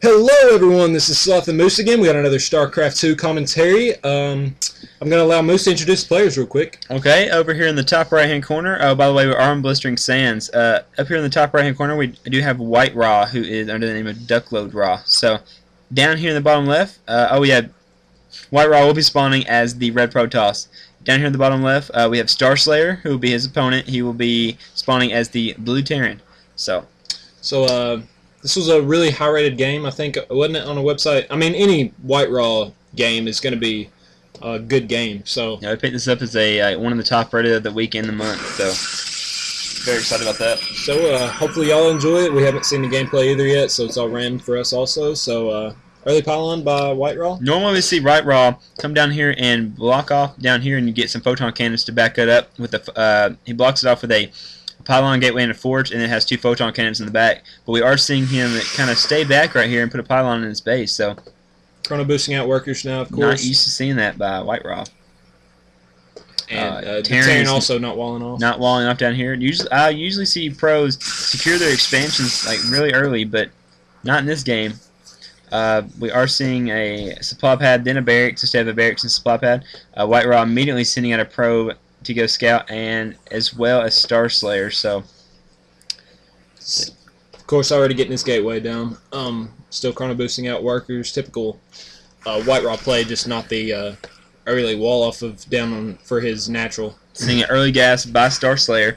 Hello everyone, this is SlothNMoose again. We got another Starcraft 2 commentary. I'm going to allow Moose to introduce the players real quick. Okay, over here in the top right hand corner, by the way, we are on Blistering Sands. Up here in the top right hand corner, we do have WhiteRa, who is under the name of DuckloadRa. So, down here in the bottom left, WhiteRa will be spawning as the Red Protoss. Down here in the bottom left, we have Starslayer, who will be his opponent. He will be spawning as the Blue Terran. So this was a really high-rated game, I think, wasn't it, on a website? I mean, any WhiteRa game is going to be a good game. So yeah, I picked this up as a one of the top rated of the week and the month. So very excited about that. So hopefully y'all enjoy it. We haven't seen the gameplay either yet, so it's all random for us also. So early pylon by WhiteRa. Normally we see WhiteRa come down here and block off down here, and you get some photon cannons to back it up with the. He blocks it off with a pylon gateway and a forge, and it has two photon cannons in the back. But we are seeing him kind of stay back right here and put a pylon in his base. So chrono boosting out workers now, of course. Not used to seeing that by WhiteRa. And Terran also not walling off. Not walling off down here. I usually see pros secure their expansions like really early, but not in this game. We are seeing a supply pad, then a barracks instead of a barracks and supply pad. WhiteRa immediately sending out a probe to go scout, and as well as Starslayer. So, of course, already getting this gateway down. Still chrono boosting out workers. Typical WhiteRa play, just not the early wall off of down on for his natural. Seeing an early gas by Starslayer.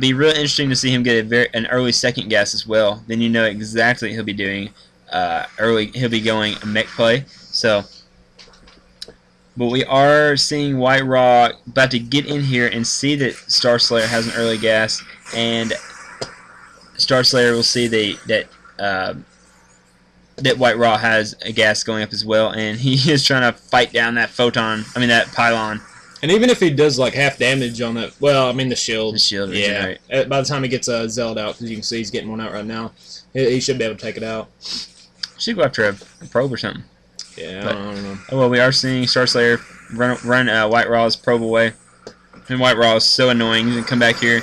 Be really interesting to see him get an early second gas as well. Then you know exactly what he'll be doing. He'll be going a mech play. So. But we are seeing WhiteRa about to get in here and see that Starslayer has an early gas, and Starslayer will see that WhiteRa has a gas going up as well, and he is trying to fight down that that pylon. And even if he does like half damage on that, well, I mean the shield. The shield, yeah. By the time he gets Zealot out, because you can see he's getting one out right now, he should be able to take it out. Should go after a probe or something. Yeah, I don't know. Oh, well, we are seeing Starslayer run WhiteRa's probe away. And WhiteRa is so annoying. He's going to come back here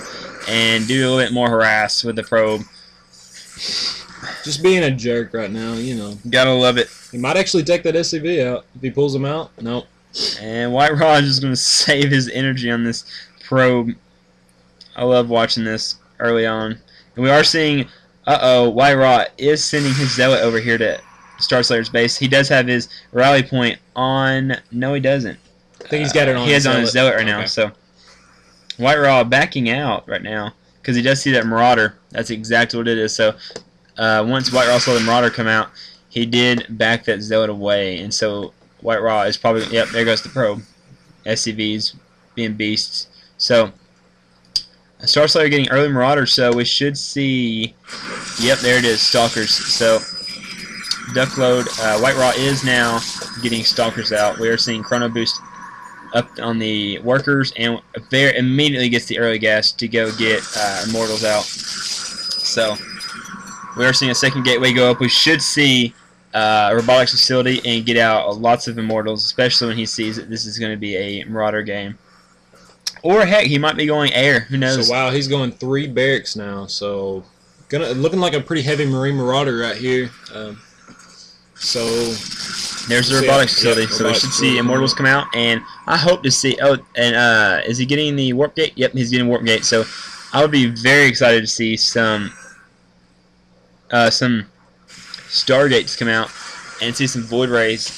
and do a little bit more harass with the probe. Just being a jerk right now, you know. Gotta love it. He might actually take that SCV out if he pulls him out. Nope. And WhiteRa is just going to save his energy on this probe. I love watching this early on. And we are seeing, WhiteRa is sending his Zealot over here to Starslayer's base. He does have his rally point on. No, he doesn't. I think he's got it on. He has on his Zealot right now. So WhiteRa backing out right now because he does see that Marauder. That's exactly what it is. So once WhiteRa saw the Marauder come out, he did back that Zealot away, and so WhiteRa is probably. Yep, there goes the probe. SCVs being beasts. So Starslayer getting early Marauder. So we should see. Yep, there it is. Stalkers. So. Duckload, WhiteRa is now getting Stalkers out. We are seeing Chrono Boost up on the workers, and there immediately gets the early gas to go get Immortals out. So we are seeing a second gateway go up. We should see a Robotics Facility and get out lots of Immortals, especially when he sees that this is going to be a Marauder game. Or heck, he might be going air. Who knows? So wow, he's going 3 barracks now. So looking like a pretty heavy Marine Marauder right here. So there's the Robotics Facility. So we should see Immortals come out, and I hope to see. Oh, and is he getting the Warp Gate? Yep, he's getting Warp Gate. So I would be very excited to see some Stargates come out and see some Void Rays.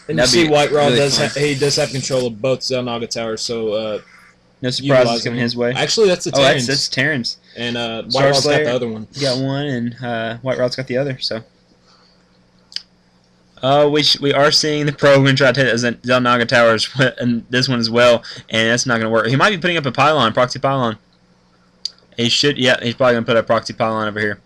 And you see WhiteRa really does have control of both XelNaga towers. So no surprises coming his way. Actually, that's the Terrans. That's Terrans. And WhiteRa's got the other one. Got one, and WhiteRa's got the other. So. We are seeing the probe and try to take the XelNaga towers and this one as well, and that's not going to work. He might be putting up a pylon, proxy pylon. He should, yeah, he's probably going to put a proxy pylon over here.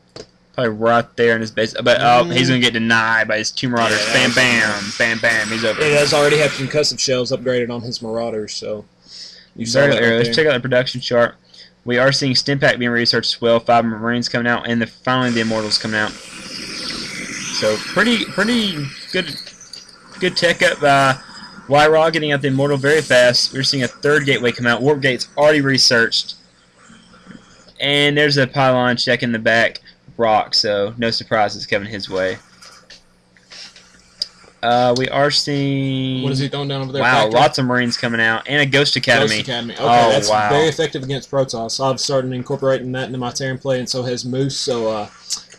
Probably right there in his base. But he's going to get denied by his 2 Marauders. Bam, bam, bam, bam, he's over. He does already have concussive shells upgraded on his Marauders, so you saw very that early. Let's check out the production chart. We are seeing Stimpack being researched as well, 5 Marines coming out, and finally the Immortals coming out. So pretty good tech up by WhiteRa getting out the Immortal very fast. We're seeing a 3rd gateway come out. Warp Gate's already researched. And there's a pylon check in the back. rock, so no surprises coming his way. We are seeing... What is he throwing down over there? Wow, Factory? lots of Marines coming out. And a Ghost Academy. Ghost Academy. Okay, oh, that's wow. very effective against Protoss. I've started incorporating that into my Terran play, and so has Moose. So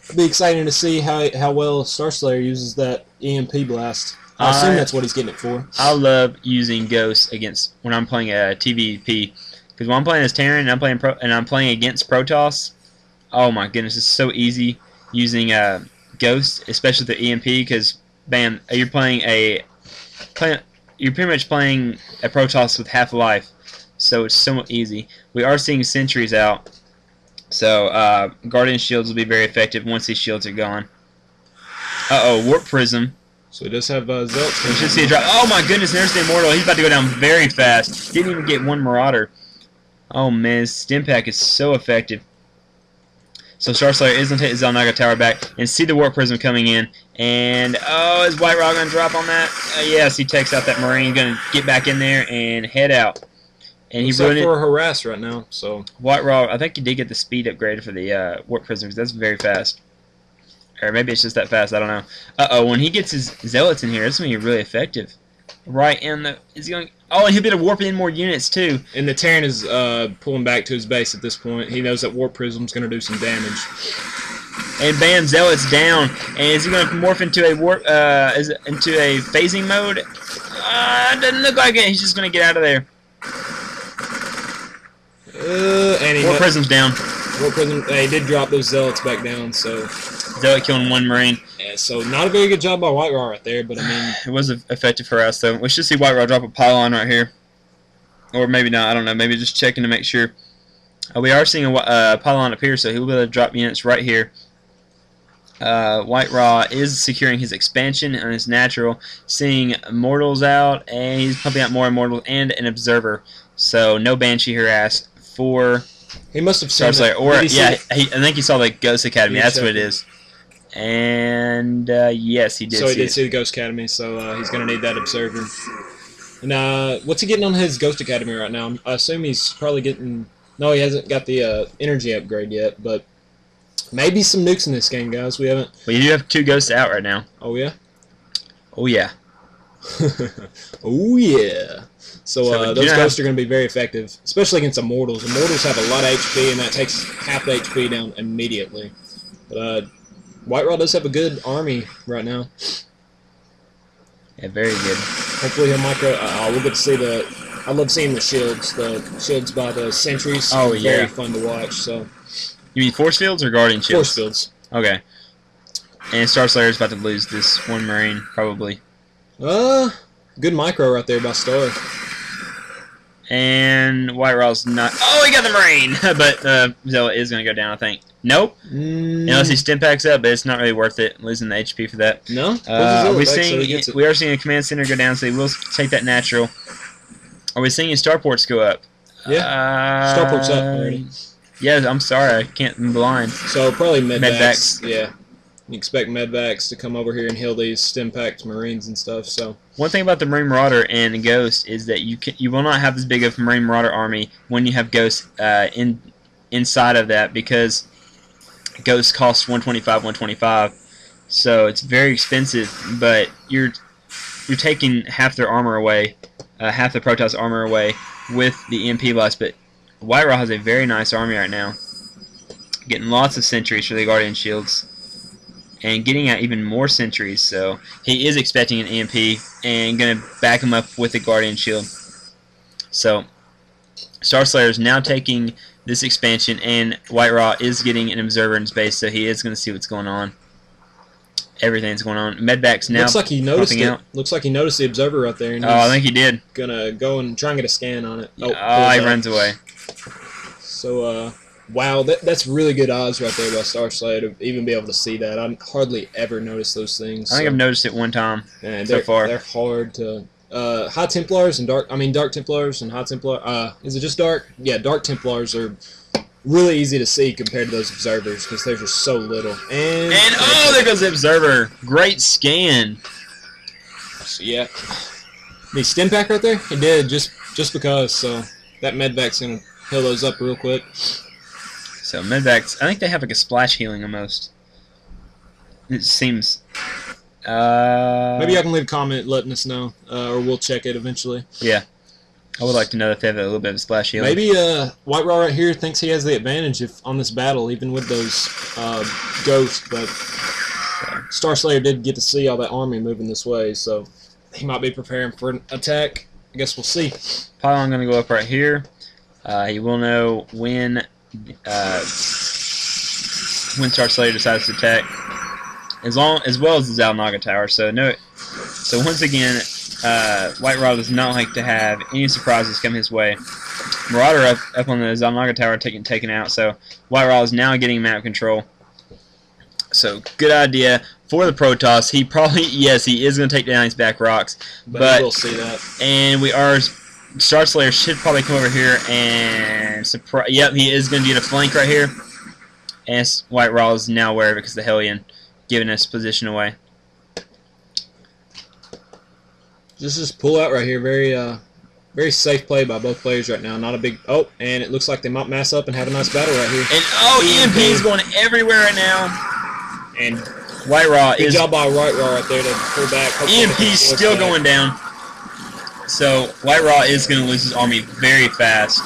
it'll be exciting to see how well Starslayer uses that EMP blast. I assume that's what he's getting it for. I love using Ghosts against when I'm playing a TVP, because when I'm playing as Terran and I'm playing against Protoss, oh my goodness, it's so easy using Ghosts, especially the EMP, because bam, you're pretty much playing a Protoss with half life, so it's somewhat easy. We are seeing sentries out, so Guardian shields will be very effective once these shields are gone. Uh-oh, Warp Prism. So he does have Zealots. We should see a drop. Oh my goodness, there's the Immortal. He's about to go down very fast. Didn't even get one Marauder. Oh man, his stim pack is so effective. So Starslayer is going to take the Xel'Naga Tower back and see the Warp Prism coming in. And, oh, is WhiteRa going to drop on that? Yes, he takes out that Marine. Going to get back in there and head out. And He's up for a harass right now. So WhiteRa, I think he did get the speed upgrade for the Warp Prism, because that's very fast. Or maybe it's just that fast, I don't know. Uh-oh, when he gets his Zealots in here, it's going to be really effective. Right in the... Is he going? Oh, and he'll be able to warp in more units, too. And the Terran is pulling back to his base at this point. He knows that Warp Prism's going to do some damage. And bam, Zealot's down. And is he going to morph into a into a phasing mode? Doesn't look like it. He's just going to get out of there. And Warp Prism's down. Warp Prism. He did drop those Zealots back down, so... Zealot killing one Marine. Yeah, so not a very good job by WhiteRa right there, but I mean... It was effective for us, though. We should see WhiteRa drop a pylon right here. Or maybe not, I don't know. Maybe just checking to make sure. We are seeing a pylon up here, so he'll be able to drop units right here. WhiteRa is securing his expansion on his natural, seeing Immortals out, and he's pumping out more Immortals and an Observer. So no Banshee harass for he must have seen Starslayer. Or yeah, I think he saw the Ghost Academy. That's what it it. is. And yes, he did. So he did see the Ghost Academy. So he's going to need that Observer. And what's he getting on his Ghost Academy right now? I assume he's probably getting. No, he hasn't got the energy upgrade yet, but maybe some nukes in this game, guys. We haven't. Well, you do have 2 ghosts out right now. Oh yeah. Oh yeah. Oh yeah. So those ghosts are going to be very effective, especially against Immortals. Immortals have a lot of HP, and that takes half the HP down immediately. But WhiteRa does have a good army right now. Yeah, very good. Hopefully he'll micro. We'll get to see the. I love seeing the shields. The shields by the sentries. Oh yeah. Very fun to watch. So. You mean force fields or guardian shields? Force fields. Okay. And Starslayer's about to lose this one Marine, probably. Good micro right there by Star. And WhiteRa's not... Oh, he got the Marine! But Zealot is going to go down, I think. Nope. Unless he stim packs up, but it's not really worth it, losing the HP for that. No? We are seeing a command center go down, so he will take that natural. Are we seeing his starports go up? Yeah. Starport's up already. Yeah, I'm sorry. I can't... I'm blind. So probably medvacs. Medvacs. Yeah. You expect medvacs to come over here and heal these stim-packed Marines and stuff. So one thing about the Marine Marauder and Ghost is that you will not have this big of a Marine Marauder army when you have Ghost inside of that, because Ghost costs 125. So it's very expensive, but you're taking half their armor away, half the Protoss armor away with the EMP blast. But WhiteRa has a very nice army right now, getting lots of sentries for the Guardian shields. And getting out even more sentries, so he is expecting an EMP and going to back him up with a Guardian Shield. So Starslayer is now taking this expansion, and WhiteRa is getting an Observer in his base, so he is going to see what's going on. Everything's going on. Medvac's now looks like he noticed it. out. Looks like he noticed the Observer right there. And I think he did. Gonna go and try and get a scan on it. Oh, he runs away. So wow, that's really good odds right there by Starslayer to even be able to see that. I hardly ever notice those things. I think I've noticed it one time so far. They're hard to. High Templars and Dark Templars and High Templar. Is it just Dark? Yeah, Dark Templars are really easy to see compared to those Observers because there's just so little. And oh, there goes the Observer. Great scan. So, yeah. The stim pack right there? He did just because. So that medvac's gonna heal those up real quick. So medvacs, I think they have like a splash healing almost. It seems. Maybe I can leave a comment letting us know, or we'll check it eventually. Yeah, I would like to know if they have a little bit of a splash healing. Maybe WhiteRa right here thinks he has the advantage on this battle, even with those ghosts. But Starslayer did get to see all that army moving this way, so he might be preparing for an attack. I guess we'll see. Pylon going to go up right here. He will know when Starslayer decides to attack, as well as the Xalnaga Tower. So once again, WhiteRa does not like to have any surprises come his way. Marauder up on the Xalnaga Tower taken out. So WhiteRa is now getting map control. So good idea for the Protoss. He probably, yes, he is going to take down these back rocks, but we'll see that. And Starslayer should probably come over here and surprise. Yep, he is going to get a flank right here. And WhiteRa is now aware of it because the Hellion giving us position away. This is pull out right here. Very safe play by both players right now. Not a big... Oh, and it looks like they might mass up and have a nice battle right here. And EMP is going everywhere right now. And WhiteRa good job by WhiteRa right there to pull back. EMP still going down. So WhiteRa is going to lose his army very fast.